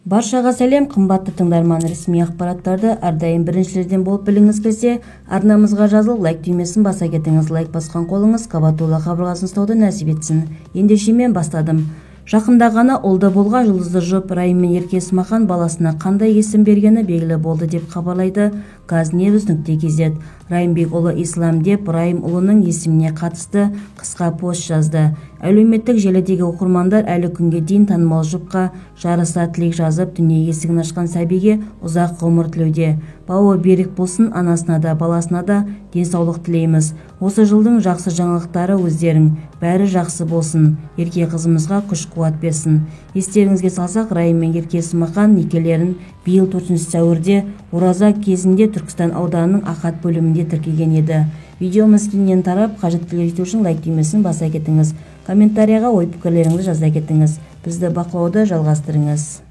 Баршаға сәлем, қымбатты тыңдарман, ресми ақпараттарды әрдайым біріншілерден болып біліңіз келсе, арнамызға жазылып, лайк түймесін баса кетіңіз. Лайк басқан қолыңыз қабатулы қабырғасын ұстауды нәсіп етсін. Ендеше мен бастадым. Жақында ғана олда болған жұлдызды жұп Райым мен Ерке Есмахан баласына қандай есім бергені белгілі болды деп хабарлайды Казневс.kz. Райымбек ұлы Ислам деп Райым ұлының есіміне қатысты қысқа пост жазды. Әлеуметтік желідегі оқырмандар әлі күнге дейін танымал жұпқа жарыса тілек жазып, дүние есігін ашқан сәбиге ұзақ ғұмыр тілеуде. Бауы берік болсын, анасына да, баласына да денсаулық тілейміз. Осы жылдың жақсы жаңалықтары өздерің, бәрі жақсы болсын. Ерке қызымызға күш-қуат берсін. Естеріңізге салсақ, Райым мен Ерке Есмахан некелерін биыл 4 сәуірде ораза кезінде Түркістан ауданының Ақат бөлімінде тіркеген еді. Видеомыз кеңінен тарап, қажеттілік ету үшін лайк түймесін баса кетіңіз. Комментарияға ой-пікірлеріңізді жаза кетіңіз. Бізді бақылауды жалғастырыңыз.